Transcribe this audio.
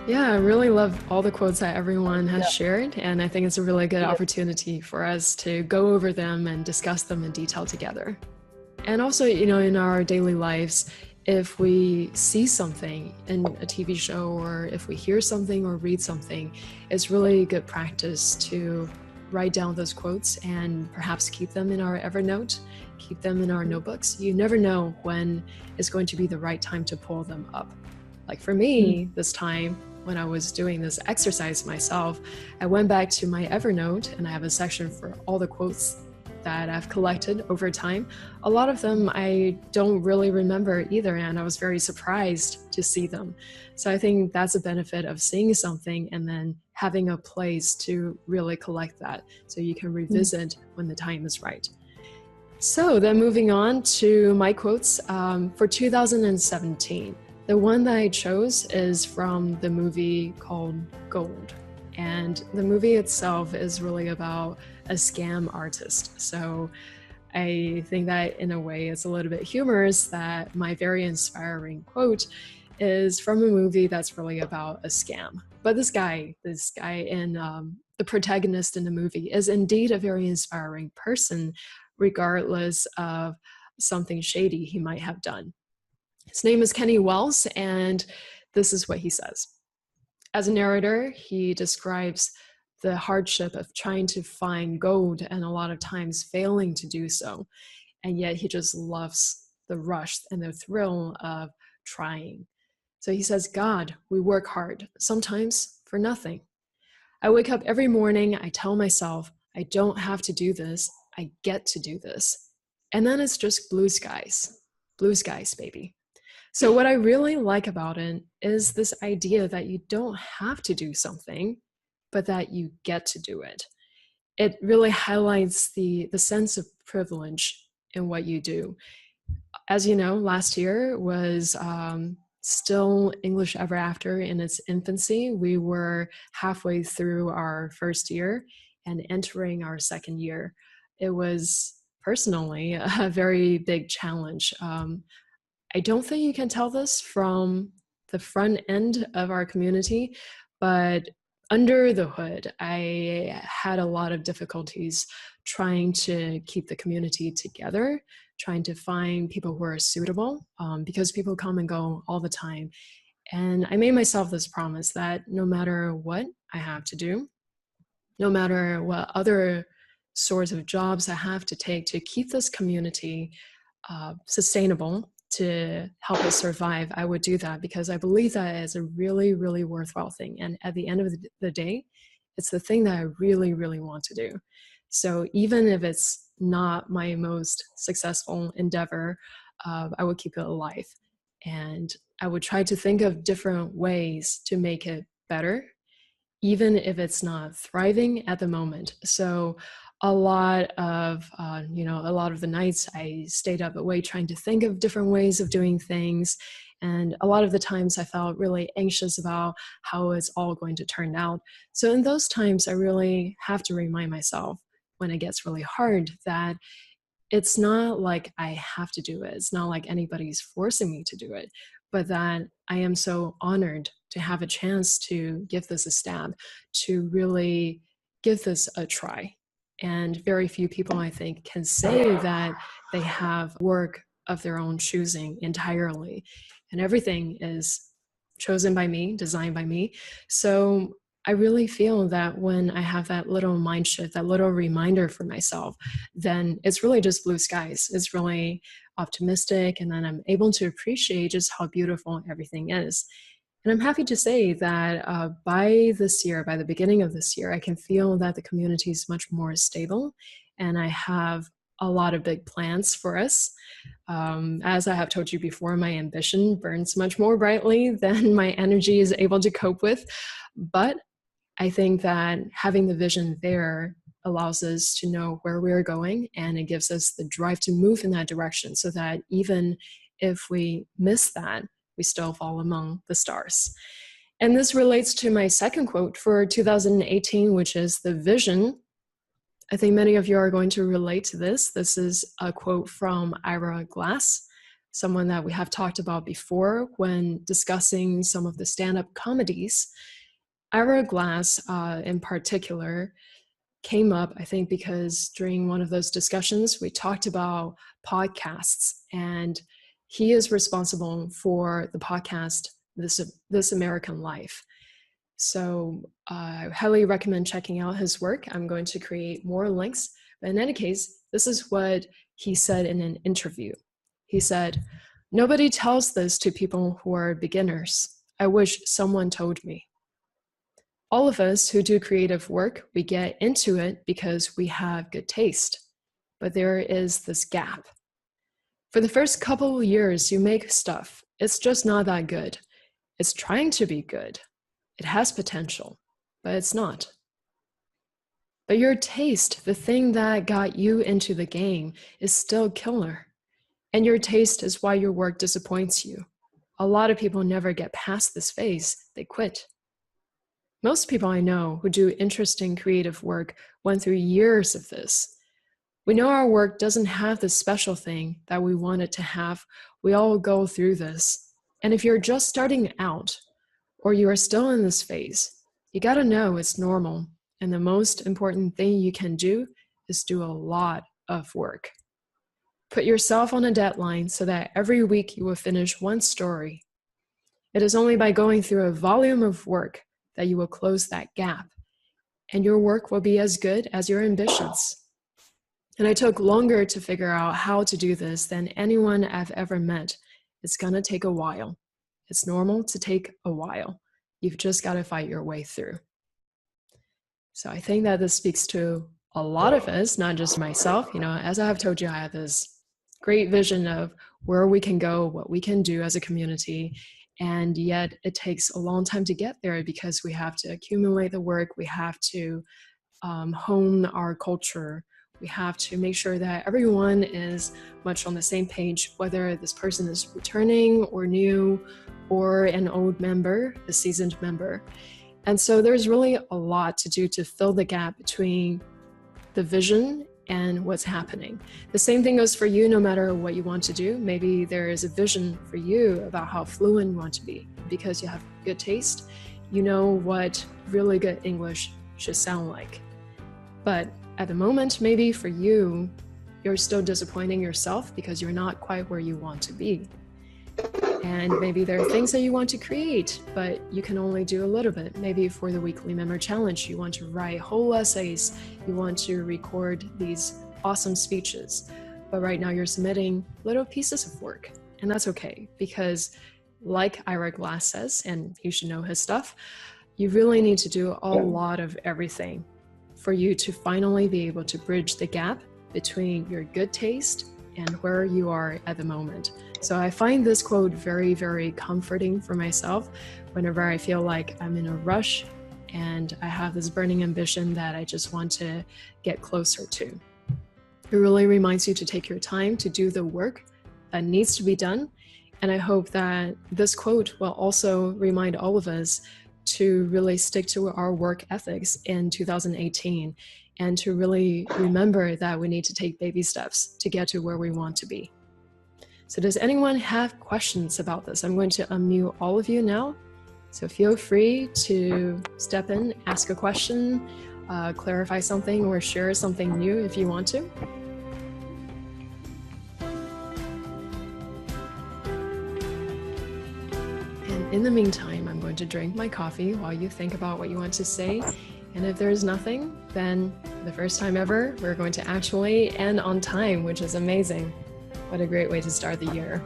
Yeah, I really love all the quotes that everyone has Yeah, shared, and I think it's a really good yeah. opportunity for us to go over them and discuss them in detail together. And also, in our daily lives, if we see something in a TV show or if we hear something or read something, it's really good practice to write down those quotes and perhaps keep them in our Evernote, keep them in our notebooks. You never know when it's going to be the right time to pull them up. Like for Mm. me, this time when I was doing this exercise myself, I went back to my Evernote and I have a section for all the quotes that I've collected over time. A lot of them I don't really remember either, and I was very surprised to see them. So I think that's a benefit of seeing something and then having a place to really collect that so you can Mm. revisit when the time is right. So then moving on to my quotes for 2017. The one that I chose is from the movie called Gold. And the movie itself is really about a scam artist. So I think that in a way it's a little bit humorous that my very inspiring quote is from a movie that's really about a scam. But this guy in the protagonist in the movie is indeed a very inspiring person, regardless of something shady he might have done. His name is Kenny Wells, and this is what he says. As a narrator, he describes the hardship of trying to find gold and a lot of times failing to do so. And yet he just loves the rush and the thrill of trying. So he says, God, we work hard, sometimes for nothing. I wake up every morning, I tell myself, I don't have to do this, I get to do this. And then it's just blue skies, baby. So, what I really like about it is this idea that you don't have to do something, but that you get to do it. It really highlights the sense of privilege in what you do. As you know, last year was still English Ever After in its infancy. We were halfway through our first year and entering our second year. It was personally a very big challenge. I don't think you can tell this from the front end of our community, but under the hood, I had a lot of difficulties trying to keep the community together, trying to find people who are suitable, because people come and go all the time. And I made myself this promise that no matter what I have to do, no matter what other sorts of jobs I have to take to keep this community sustainable, to help us survive, I would do that because I believe that is a really, really worthwhile thing. And at the end of the day, it's the thing that I really, really want to do. So even if it's not my most successful endeavor, I would keep it alive. And I would try to think of different ways to make it better even if it's not thriving at the moment. So a lot of the nights I stayed up awake trying to think of different ways of doing things. And a lot of the times I felt really anxious about how it's all going to turn out. So in those times, I really have to remind myself when it gets really hard that it's not like I have to do it. It's not like anybody's forcing me to do it, but that I am so honored to have a chance to give this a stab, to really give this a try. And very few people, I think, can say that they have work of their own choosing entirely. And everything is chosen by me, designed by me. So I really feel that when I have that little mind shift, that little reminder for myself, then it's really just blue skies. It's really optimistic. And then I'm able to appreciate just how beautiful everything is. And I'm happy to say that by this year, by the beginning of this year, I can feel that the community is much more stable. And I have a lot of big plans for us. As I have told you before, my ambition burns much more brightly than my energy is able to cope with. But I think that having the vision there allows us to know where we're going, and it gives us the drive to move in that direction so that even if we miss that, we still fall among the stars. And this relates to my second quote for 2018, which is the vision. I think many of you are going to relate to this. This is a quote from Ira Glass, someone that we have talked about before when discussing some of the stand-up comedies. Ira Glass, in particular, came up, I think, because during one of those discussions, we talked about podcasts, and he is responsible for the podcast, This American Life. So I highly recommend checking out his work. I'm going to create more links. But in any case, this is what he said in an interview. He said, "Nobody tells this to people who are beginners. I wish someone told me. All of us who do creative work, we get into it because we have good taste. But there is this gap. For the first couple of years you make stuff, it's just not that good. It's trying to be good. It has potential, but it's not. But your taste, the thing that got you into the game, is still killer. And your taste is why your work disappoints you. A lot of people never get past this phase. They quit. Most people I know who do interesting creative work went through years of this. We know our work doesn't have the special thing that we want it to have. We all go through this. And if you're just starting out, or you are still in this phase, you gotta know it's normal. And the most important thing you can do is do a lot of work. Put yourself on a deadline so that every week you will finish one story. It is only by going through a volume of work that you will close that gap, and your work will be as good as your ambitions. And I took longer to figure out how to do this than anyone I've ever met. It's gonna take a while. It's normal to take a while. You've just got to fight your way through. So I think that this speaks to a lot of us, not just myself. You know, as I have told you, I have this great vision of where we can go, what we can do as a community. And yet it takes a long time to get there because we have to accumulate the work. We have to hone our culture. We have to make sure that everyone is much on the same page, whether this person is returning or new, or an old member, a seasoned member. And so there's really a lot to do to fill the gap between the vision and what's happening. The same thing goes for you, no matter what you want to do. Maybe there is a vision for you about how fluent you want to be. Because you have good taste, you know what really good English should sound like. But at the moment, maybe for you, you're still disappointing yourself because you're not quite where you want to be. And maybe there are things that you want to create, but you can only do a little bit. Maybe for the weekly member challenge, you want to write whole essays, you want to record these awesome speeches, but right now you're submitting little pieces of work. And that's okay, because like Ira Glass says, and you should know his stuff, you really need to do a lot of everything for you to finally be able to bridge the gap between your good taste and where you are at the moment. So I find this quote very, very comforting for myself whenever I feel like I'm in a rush and I have this burning ambition that I just want to get closer to. It really reminds you to take your time to do the work that needs to be done. And I hope that this quote will also remind all of us to really stick to our work ethics in 2018 and to really remember that we need to take baby steps to get to where we want to be. So does anyone have questions about this? I'm going to unmute all of you now. So feel free to step in, ask a question, clarify something, or share something new if you want to. And in the meantime, I'm going to drink my coffee while you think about what you want to say. And if there's nothing, then for the first time ever, we're going to actually end on time, which is amazing. What a great way to start the year.